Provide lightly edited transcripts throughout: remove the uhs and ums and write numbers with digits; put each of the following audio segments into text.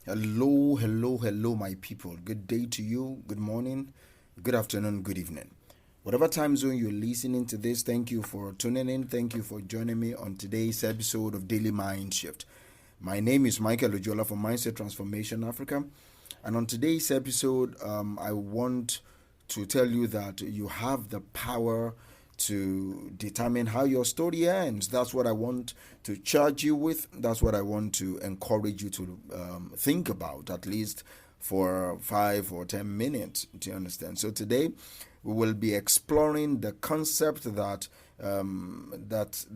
Hello, my people. Good day to you, good morning, good afternoon, good evening. Whatever time zone you're listening to this, thank you for tuning in. Thank you for joining me on today's episode of Daily Mind Shift. My name is Michael Ojola from Mindset Transformation Africa. And on today's episode, I want to tell you that you have the power to determine how your story ends. That's what I want to charge you with. That's what I want to encourage you to think about, at least for 5 or 10 minutes. Do you understand? So today we will be exploring the concept that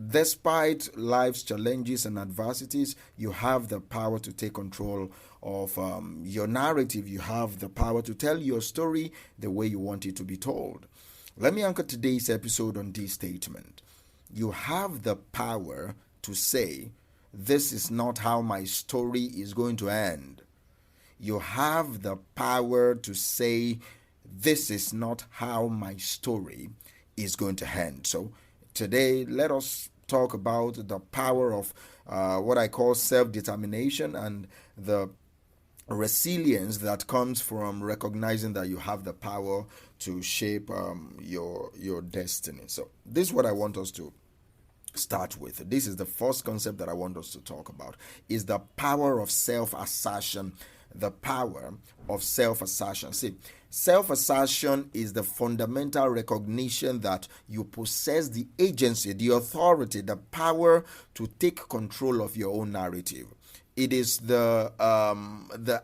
despite life's challenges and adversities, you have the power to take control of your narrative. You have the power to tell your story the way you want it to be told. Let me anchor today's episode on this statement. You have the power to say, "This is not how my story is going to end." You have the power to say, "This is not how my story is going to end." So today, let us talk about the power of what I call self-determination and the resilience that comes from recognizing that you have the power to shape your destiny. So this is what I want us to start with. This is the first concept that I want us to talk about, is the power of self-assertion. The power of self-assertion. See, self-assertion is the fundamental recognition that you possess the agency, the authority, the power to take control of your own narrative. It is the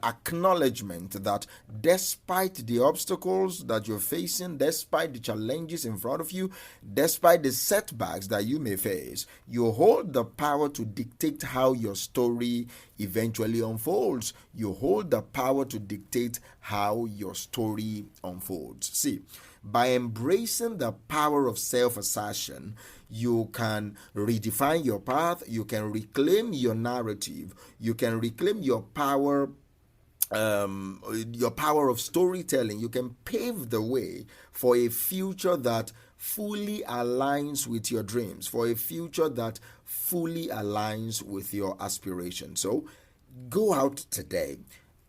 acknowledgement that despite the obstacles that you're facing, despite the challenges in front of you, despite the setbacks that you may face, you hold the power to dictate how your story eventually unfolds. You hold the power to dictate how your story unfolds. See, by embracing the power of self-assertion, you can redefine your path, you can reclaim your narrative, you can reclaim your power of storytelling. You can pave the way for a future that fully aligns with your dreams, for a future that fully aligns with your aspirations. So go out today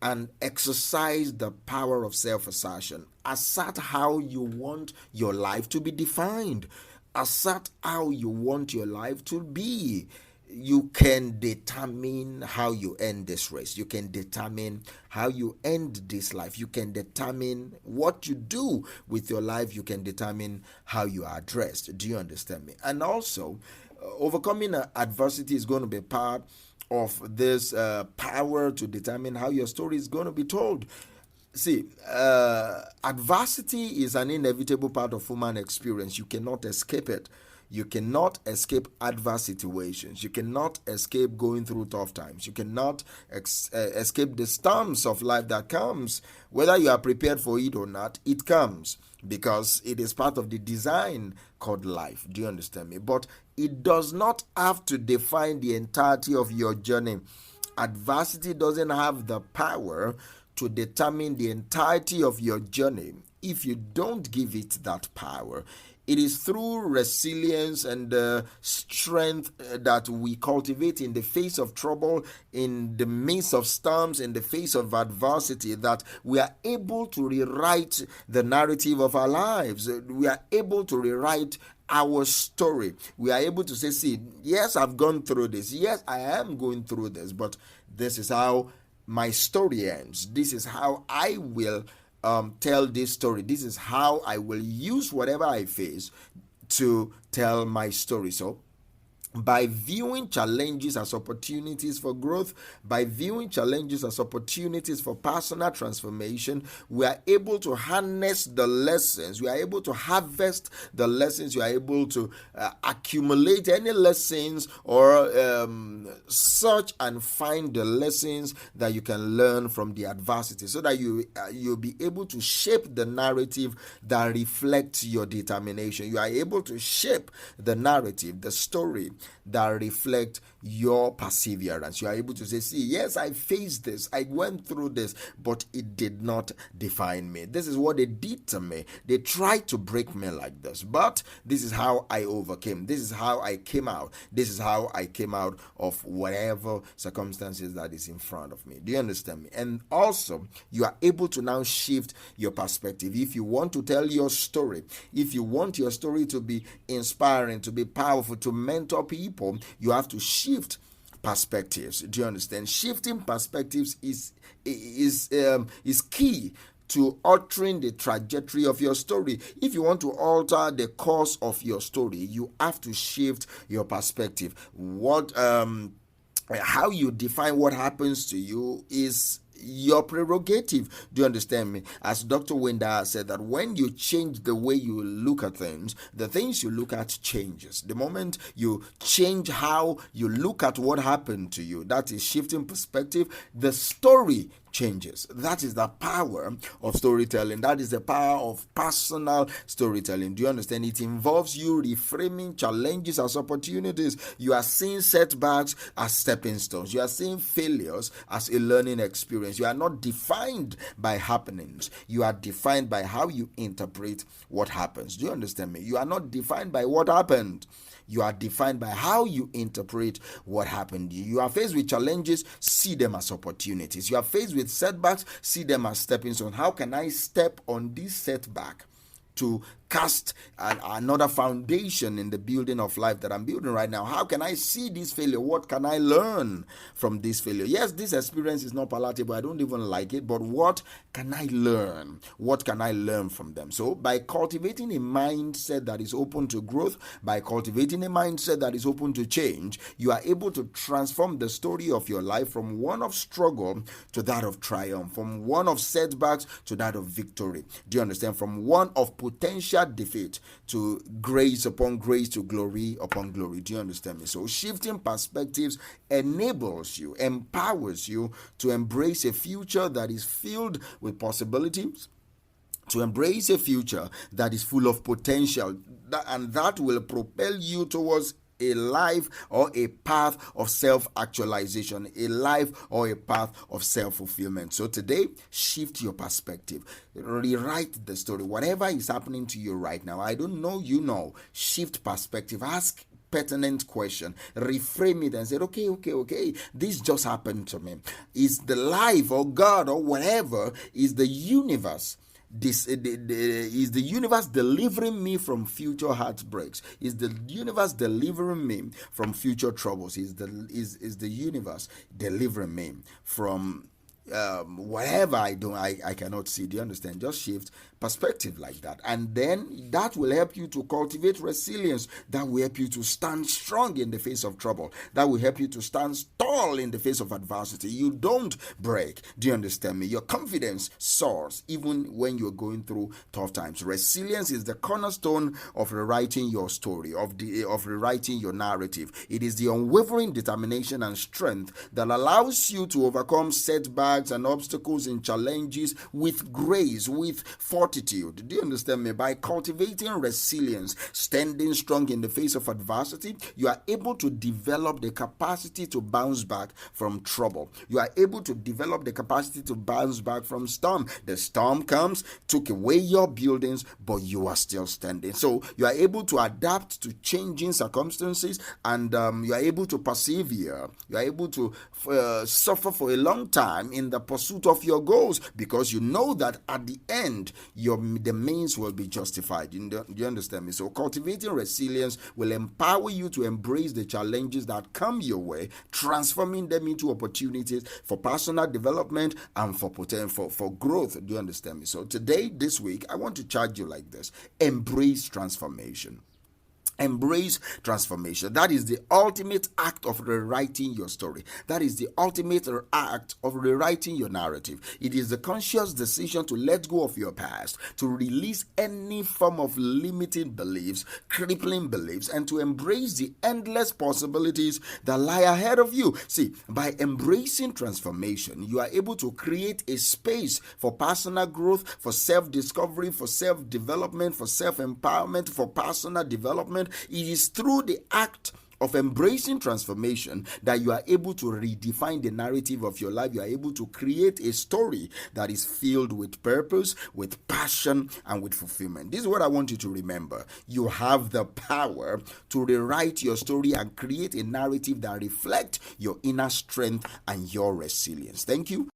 and exercise the power of self-assertion. Assert how you want your life to be defined. Assert how you want your life to be. You can determine how you end this race. You can determine how you end this life. You can determine what you do with your life. You can determine how you are addressed. Do you understand me? And also, overcoming adversity is going to be part of this power to determine how your story is going to be told. See, adversity is an inevitable part of human experience. You cannot escape it. You cannot escape adverse situations. You cannot escape going through tough times. You cannot escape the storms of life that comes. Whether you are prepared for it or not, it comes because it is part of the design called life. Do you understand me? But it does not have to define the entirety of your journey. Adversity doesn't have the power to determine the entirety of your journey if you don't give it that power. It is through resilience and strength that we cultivate in the face of trouble, in the midst of storms, in the face of adversity, that we are able to rewrite the narrative of our lives. We are able to rewrite our story. We are able to say, "See, yes, I've gone through this. Yes, I am going through this, but this is how my story ends. This is how I will tell this story. This is how I will use whatever I face to tell my story." So by viewing challenges as opportunities for growth, by viewing challenges as opportunities for personal transformation, we are able to harness the lessons, we are able to harvest the lessons, we are able to accumulate any lessons or search and find the lessons that you can learn from the adversity, so that you'll be able to shape the narrative that reflects your determination. You are able to shape the narrative, the story that reflect your perseverance. You are able to say, see, yes, I faced this, I went through this, but it did not define me. This is what they did to me. They tried to break me like this, but this is how I overcame. This is how I came out. This is how I came out of whatever circumstances that is in front of me. Do you understand me? And also, you are able to now shift your perspective. If you want to tell your story, if you want your story to be inspiring, to be powerful, to mentor people, you have to shift perspectives. Do you understand? Shifting perspectives is key to altering the trajectory of your story. If you want to alter the course of your story, you have to shift your perspective. How you define what happens to you is your prerogative. Do you understand me? As Dr. Winder said, that when you change the way you look at things, the things you look at changes. The moment you change how you look at what happened to you, that is shifting perspective, the story changes. That is the power of storytelling. That is the power of personal storytelling. Do you understand? It involves you reframing challenges as opportunities. You are seeing setbacks as stepping stones. You are seeing failures as a learning experience. You are not defined by happenings. You are defined by how you interpret what happens. Do you understand me? You are not defined by what happened. You are defined by how you interpret what happened. You are faced with challenges, see them as opportunities. You are faced with setbacks, see them as stepping stones. How can I step on this setback to cast another foundation in the building of life that I'm building right now? How can I see this failure? What can I learn from this failure? Yes, this experience is not palatable. I don't even like it, but what can I learn? What can I learn from them? So by cultivating a mindset that is open to growth, by cultivating a mindset that is open to change, you are able to transform the story of your life from one of struggle to that of triumph, from one of setbacks to that of victory. Do you understand? From one of potential defeat to grace upon grace, to glory upon glory. Do you understand me? So shifting perspectives enables you, empowers you to embrace a future that is filled with possibilities, to embrace a future that is full of potential, and that will propel you towards a life or a path of self-actualization, a life or a path of self-fulfillment. So today, shift your perspective. Rewrite the story. Whatever is happening to you right now, I don't know, you know. Shift perspective. Ask pertinent question. Reframe it and say, okay, this just happened to me. Is the life or God or whatever, is the universe is the universe delivering me from future heartbreaks? Is the universe delivering me from future troubles? Is the universe delivering me from whatever I cannot see? Do you understand? Just shift perspective like that, and then that will help you to cultivate resilience. That will help you to stand strong in the face of trouble. That will help you to stand tall in the face of adversity. You don't break. Do you understand me? Your confidence soars even when you're going through tough times. Resilience is the cornerstone of rewriting your story, of rewriting your narrative. It is the unwavering determination and strength that allows you to overcome setbacks and obstacles and challenges with grace, with fortitude. Do you understand me? By cultivating resilience, standing strong in the face of adversity, you are able to develop the capacity to bounce back from trouble. You are able to develop the capacity to bounce back from storm. The storm comes, took away your buildings, but you are still standing. So you are able to adapt to changing circumstances, and you are able to persevere. You are able to suffer for a long time in the pursuit of your goals, because you know that at the end, the means will be justified. Do you understand me? So cultivating resilience will empower you to embrace the challenges that come your way, transforming them into opportunities for personal development and for growth. Do you understand me? So today, this week, I want to charge you like this: embrace transformation. Embrace transformation. That is the ultimate act of rewriting your story. That is the ultimate act of rewriting your narrative. It is the conscious decision to let go of your past, to release any form of limiting beliefs, crippling beliefs, and to embrace the endless possibilities that lie ahead of you. See, by embracing transformation, you are able to create a space for personal growth, for self-discovery, for self-development, for self-empowerment, for personal development. It is through the act of embracing transformation that you are able to redefine the narrative of your life. You are able to create a story that is filled with purpose, with passion, and with fulfillment. This is what I want you to remember. You have the power to rewrite your story and create a narrative that reflects your inner strength and your resilience. Thank you